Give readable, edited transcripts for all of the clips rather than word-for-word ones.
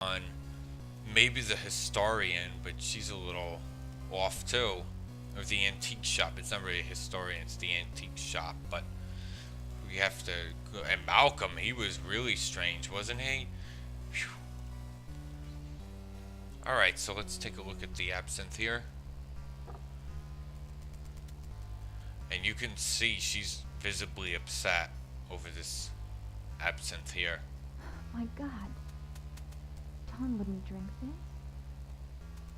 on maybe the historian, but she's a little off too. Or the antique shop. It's not really a historian, it's the antique shop, but we have to go. And Malcolm, he was really strange, wasn't he? Whew. Alright, so let's take a look at the absinthe here. And you can see she's visibly upset over this absinthe here. My God. John wouldn't drink this.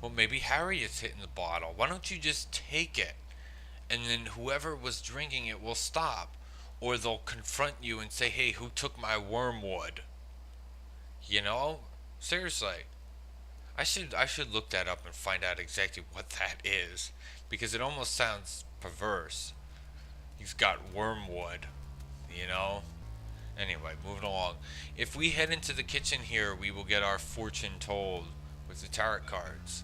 Well, maybe Harriet's hitting the bottle. Why don't you just take it? And then whoever was drinking it will stop. Or they'll confront you and say, hey, who took my wormwood? You know? Seriously. I should look that up and find out exactly what that is. Because it almost sounds perverse. He's got wormwood. You know? Anyway, moving along. If we head into the kitchen here, we will get our fortune told with the tarot cards.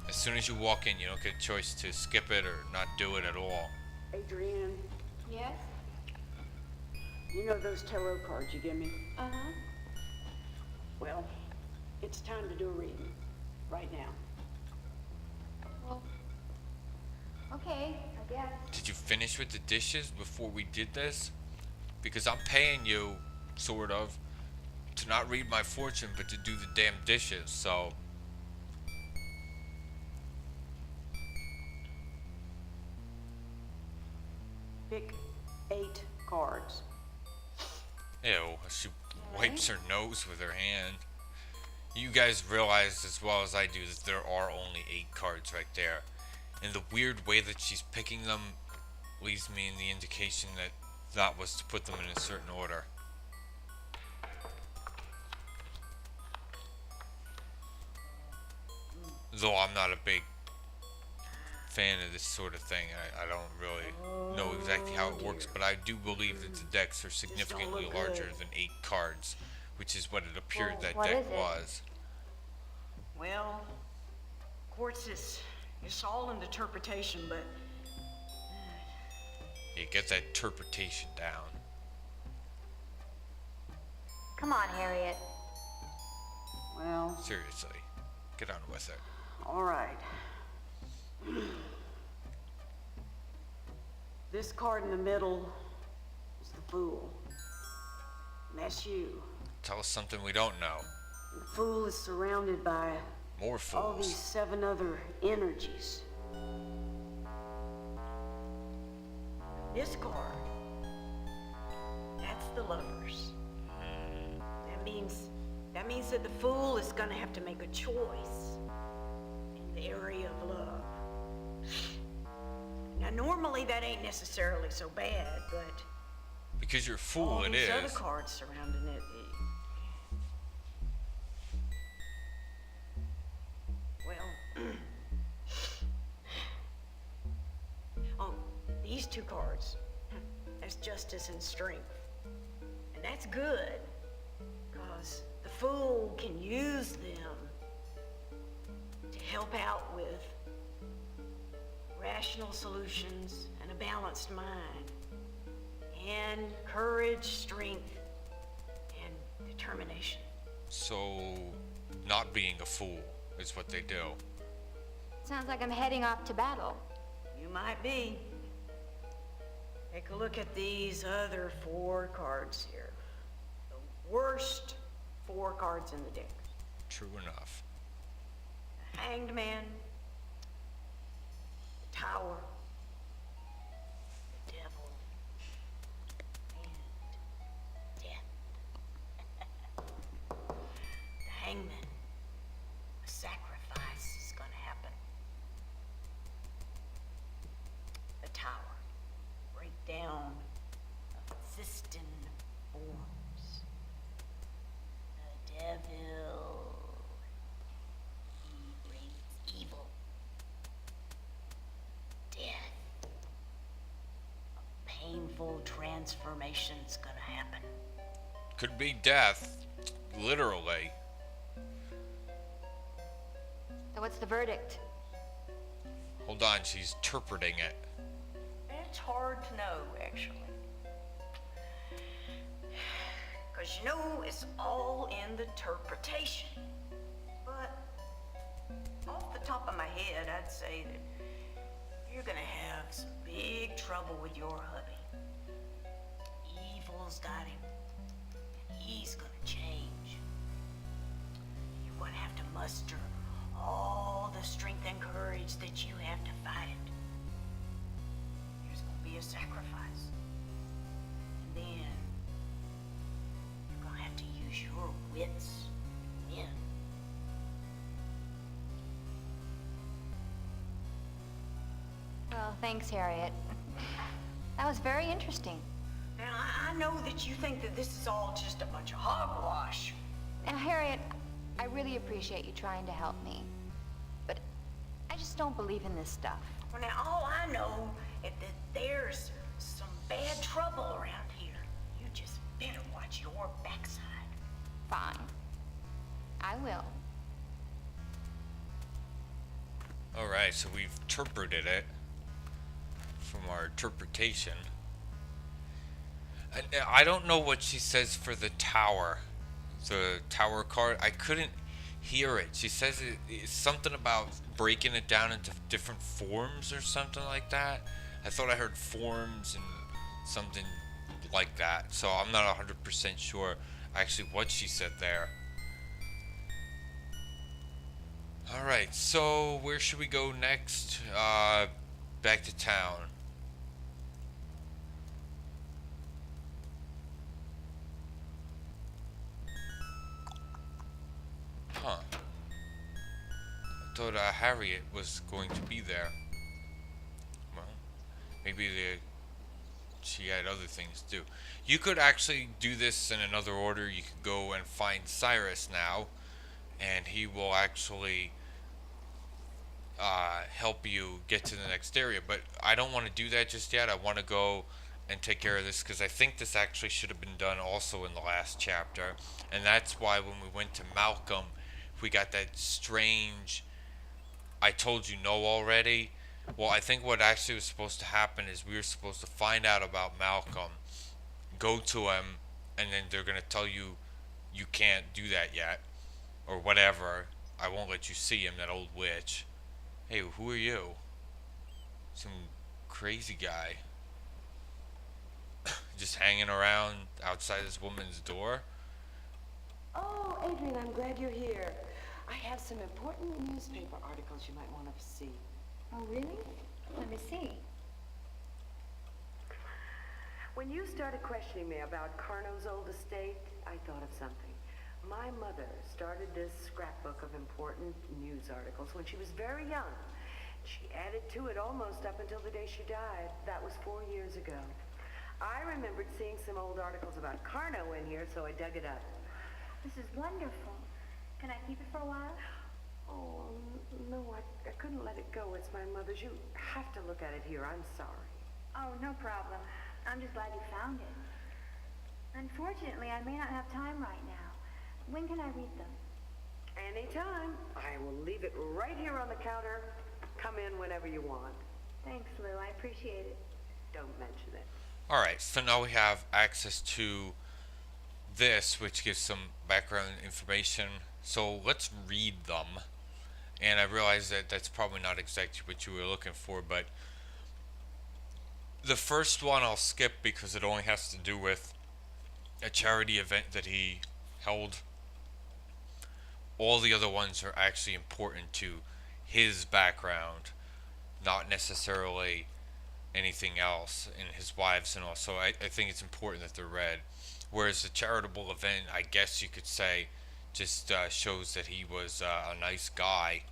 As soon as you walk in, you don't get a choice to skip it or not do it at all. Adrienne, Yes? you know those tarot cards you give me? Uh-huh. Well, it's time to do a reading. Right now. Well, okay, I guess. Did you finish with the dishes before we did this? Because I'm paying you, sort of, to not read my fortune, but to do the damn dishes, so... Pick 8 cards. Ew, she wipes her nose with her hand. You guys realize as well as I do that there are only 8 cards right there. And the weird way that she's picking them leaves me in the indication that that was to put them in a certain order. Though I'm not a big fan of this sort of thing, I don't really know exactly how it works, but I do believe that the decks are significantly larger than 8 cards, which is what it appeared that what deck is it? was. Well, of course, it's all an interpretation, but You get that interpretation down. Come on, Harriet. well, Seriously, get on with it. all right. This card in the middle is the Fool. And that's you. Tell us something we don't know. And the Fool is surrounded by More all these fools. 7 other energies. This card, that's the Lovers. That means that the Fool is gonna have to make a choice in the area of love. Now, normally that ain't necessarily so bad, but Because you're a fool, all it these other is. cards surrounding it. Well, oh, these 2 cards. That's justice and strength, and that's good, cause the Fool can use them to help out with rational solutions and a balanced mind, and courage, strength, and determination. So, not being a fool is what they do. Sounds like I'm heading off to battle. You might be. Take a look at these other 4 cards here. The worst 4 cards in the deck. True enough. The Hanged Man, the Tower, the Devil, and Death. The Hangman, a sacrifice is gonna happen. The Tower, break down of existing forms. The Devil, he brings evil. Death, a painful transformation's gonna happen. Could be death, literally. So what's the verdict? Hold on, she's interpreting it. It's hard to know, actually. Because you know, it's all in the interpretation. But off the top of my head, I'd say that you're gonna have some big trouble with your hubby. Evil's got him, and he's gonna change. You're gonna have to muster all the strength and courage that you have to fight it. There's gonna be a sacrifice. And then you're gonna have to use your wits to win. Well, thanks, Harriet. That was very interesting. Now, I know that you think that this is all just a bunch of hogwash. Now, Harriet, I really appreciate you trying to help me. But I just don't believe in this stuff. Well, now, all I know is that there's some bad trouble around here. You just better watch your backside. Fine. I will. Alright, so we've interpreted it from our interpretation. And I don't know what she says for the tower. The tower card. I couldn't hear it. She says it's something about breaking it down into different forms or something like that. I thought I heard forms and something like that. So I'm not 100% sure actually what she said there. Alright, so where should we go next? Back to town. Huh. I thought Harriet was going to be there. Well, maybe she had other things to do. You could actually do this in another order. You could go and find Cyrus now, and he will actually help you get to the next area. But I don't want to do that just yet. I want to go and take care of this because I think this actually should have been done also in the last chapter, and that's why when we went to Malcolm, we got that strange I told you no already. Well, I think what actually was supposed to happen is we were supposed to find out about Malcolm, go to him, and then they're going to tell you you can't do that yet, or whatever. I won't let you see him, that old witch. Hey, who are you? Some crazy guy. Just hanging around outside this woman's door? Oh, Adrian, I'm glad you're here. I have some important newspaper articles you might want to see. Oh, really? Let me see. When you started questioning me about Carno's old estate, I thought of something. My mother started this scrapbook of important news articles when she was very young. She added to it almost up until the day she died. That was 4 years ago. I remembered seeing some old articles about Carno in here, so I dug it up. This is wonderful. Can I keep it for a while? Oh, no, I couldn't let it go. It's my mother's. You have to look at it here. I'm sorry. Oh, no problem. I'm just glad you found it. Unfortunately, I may not have time right now. When can I read them? Anytime. I will leave it right here on the counter. Come in whenever you want. Thanks, Lou. I appreciate it. Don't mention it. Alright, so now we have access to this, which gives some background information. So let's read them. And I realize that that's probably not exactly what you were looking for, but the first one I'll skip because it only has to do with a charity event that he held. All the other ones are actually important to his background, not necessarily anything else, and his wives and all. So I think it's important that they're read. Whereas the charitable event, I guess you could say, just shows that he was a nice guy.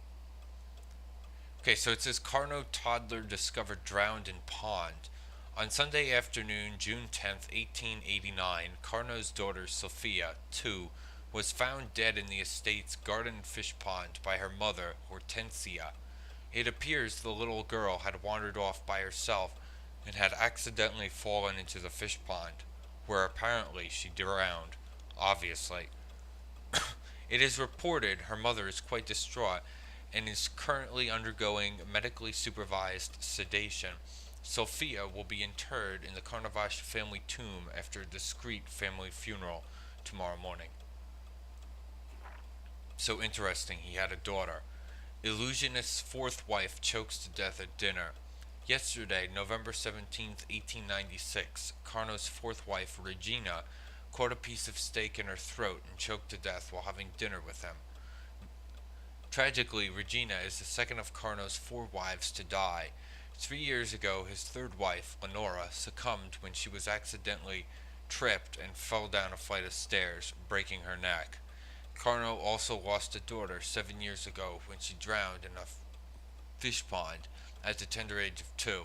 Okay, so it says Carno toddler discovered drowned in pond. On Sunday afternoon, June 10th, 1889, Carno's daughter Sophia, 2, was found dead in the estate's garden fish pond by her mother, Hortensia. It appears the little girl had wandered off by herself and had accidentally fallen into the fish pond, where apparently she drowned, obviously. It is reported her mother is quite distraught and is currently undergoing medically supervised sedation. Sophia will be interred in the Carnavash family tomb after a discreet family funeral. tomorrow morning. So interesting, he had a daughter. Illusionist's fourth wife chokes to death at dinner. Yesterday, November 17th, 1896, Carno's fourth wife, Regina, caught a piece of steak in her throat and choked to death while having dinner with him. Tragically, Regina is the second of Carno's four wives to die. 3 years ago, his third wife, Lenora, succumbed when she was accidentally tripped and fell down a flight of stairs, breaking her neck. Carno also lost a daughter 7 years ago when she drowned in a fish pond at the tender age of 2.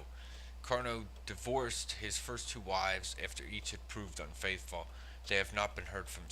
Carno divorced his first two wives after each had proved unfaithful. They have not been heard from